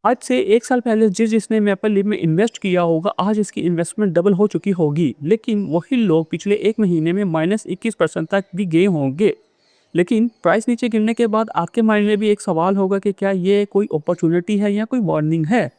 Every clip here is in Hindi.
आज से 1 साल पहले जिसने मैपल लीफ में इन्वेस्ट किया होगा, आज इसकी इन्वेस्टमेंट डबल हो चुकी होगी। लेकिन वही लोग पिछले 1 महीने में -21% तक भी गए होंगे। लेकिन प्राइस नीचे गिरने के बाद आपके माइंड में भी एक सवाल होगा कि क्या ये कोई अपॉर्चुनिटी है या कोई वार्निंग है?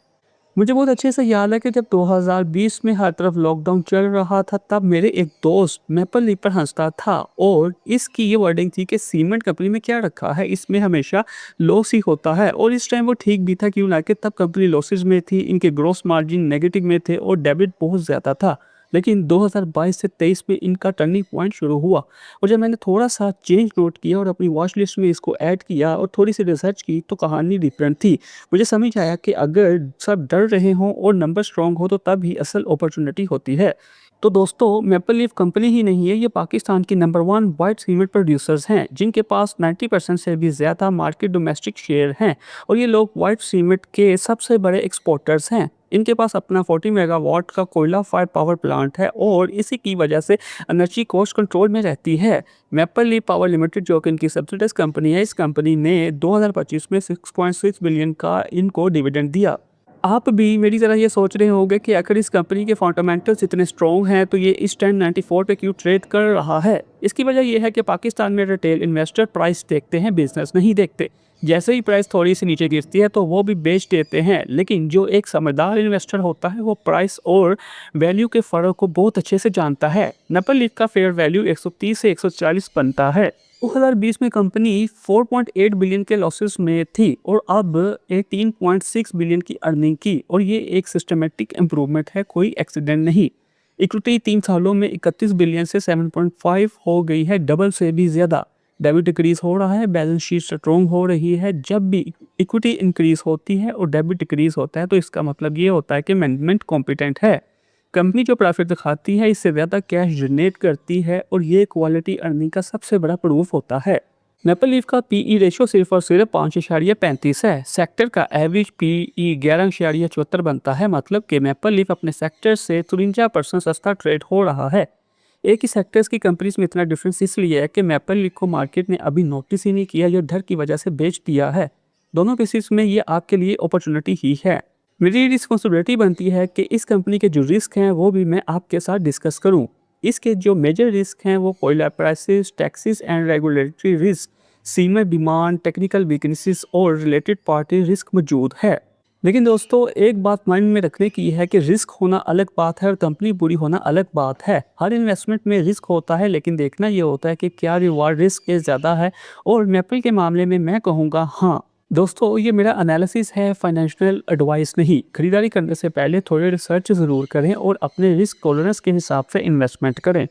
मुझे बहुत अच्छे से याद है कि जब 2020 में हर तरफ लॉकडाउन चल रहा था, तब मेरे एक दोस्त मैपल लीफ पर हँसता था और इसकी ये वर्डिंग थी कि सीमेंट कंपनी में क्या रखा है, इसमें हमेशा लॉस ही होता है। और इस टाइम वो ठीक भी था, क्यों ना कि तब कंपनी लॉसेस में थी, इनके ग्रॉस मार्जिन नेगेटिव में थे और डेबिट बहुत ज़्यादा था। लेकिन 2022 से 23 में इनका टर्निंग पॉइंट शुरू हुआ और जब मैंने थोड़ा-सा चेंज नोट किया और अपनी वॉच लिस्ट में इसको ऐड किया और थोड़ी-सी रिसर्च की, तो कहानी डिफरेंट थी। मुझे समझ आया कि अगर सब डर रहे हों और नंबर स्ट्रॉन्ग हो, तो तब ही असल अपॉर्चुनिटी होती है। तो दोस्तों, मैपल लीफ कंपनी ही नहीं है, ये पाकिस्तान की नंबर 1 व्हाइट सीमेंट प्रोड्यूसर्स हैं, जिनके पास 90% से भी ज़्यादा मार्केट डोमेस्टिक शेयर हैं और ये लोग व्हाइट सीमेंट के सबसे बड़े एक्सपोर्टर्स हैं। इनके पास अपना 40 मेगावाट का कोयला फायर पावर प्लांट है और इसी की वजह से एनर्जी कॉस्ट कंट्रोल में रहती है। मैपल लीफ पावर लिमिटेड, जो कि इनकी सब्सिडाइज कंपनी है, इस कंपनी ने 2025 में 6.6 बिलियन का इनको डिविडेंड दिया। आप भी मेरी तरह ये सोच रहे होंगे कि अगर इस कंपनी के फंडामेंटल्स इतने स्ट्रॉन्ग हैं, तो ये इस 1094 पे क्यों ट्रेड कर रहा है? इसकी वजह ये है कि पाकिस्तान में रिटेल इन्वेस्टर प्राइस देखते हैं, बिजनेस नहीं देखते। जैसे ही प्राइस थोड़ी सी नीचे गिरती है, तो वो भी बेच देते हैं। लेकिन जो एक समझदार इन्वेस्टर होता है, वो प्राइस और वैल्यू के फ़र्क को बहुत अच्छे से जानता है। मैपल लीफ का फेयर वैल्यू 130 से 140 बनता है। 2020 में कंपनी 4.8 बिलियन के लॉसेस में थी और अब 18.6 बिलियन की अर्निंग की, और ये एक सिस्टमेटिक इम्प्रूवमेंट है, कोई एक्सीडेंट नहीं। इक्विटी 3 सालों में 31 बिलियन से 7.5 हो गई है, डबल से भी ज़्यादा। डेबिट डिक्रीज हो रहा है, बैलेंस शीट स्ट्रॉन्ग हो रही है। जब भी इक्विटी इंक्रीज होती है और डेबिट डिक्रीज होता है, तो इसका मतलब ये होता है कि मैनेजमेंट कॉम्पिटेंट है। कंपनी जो प्रॉफिट दिखाती है, इससे ज़्यादा कैश जनरेट करती है और ये क्वालिटी अर्निंग का सबसे बड़ा प्रूफ होता है। मैपल लीफ का पीई रेशियो सिर्फ और सिर्फ 5.35 है। सेक्टर का एवरेज पीई 11.74 बनता है, मतलब कि मैपल लीफ अपने सेक्टर से 53% सस्ता ट्रेड हो रहा है। एक ही सेक्टर्स की कंपनीज में इतना डिफरेंस इसलिए है कि मैपल लीफ को मार्केट ने अभी नोटिस ही नहीं किया, या डर की वजह से बेच दिया है। दोनों केसेस में ये आपके लिए अपॉर्चुनिटी ही है। मेरी रिस्पॉन्सिबिलिटी बनती है कि इस कंपनी के जो रिस्क हैं, वो भी मैं आपके साथ डिस्कस करूं। इसके जो मेजर रिस्क हैं, वो कोयला prices, taxes and regulatory risk, cement demand, technical weaknesses और रिलेटेड पार्टी रिस्क मौजूद है। लेकिन दोस्तों, एक बात माइंड में रखने की है कि रिस्क होना अलग बात है और कंपनी बुरी होना अलग बात है। हर इन्वेस्टमेंट में रिस्क होता है, लेकिन देखना ये होता है कि क्या रिवार्ड रिस्क के ज़्यादा है। और मैपल के मामले में मैं कहूँगा हाँ। दोस्तों, ये मेरा एनालिसिस है, फाइनेंशियल एडवाइस नहीं। खरीदारी करने से पहले थोड़ी रिसर्च ज़रूर करें और अपने रिस्क टॉलरेंस के हिसाब से इन्वेस्टमेंट करें।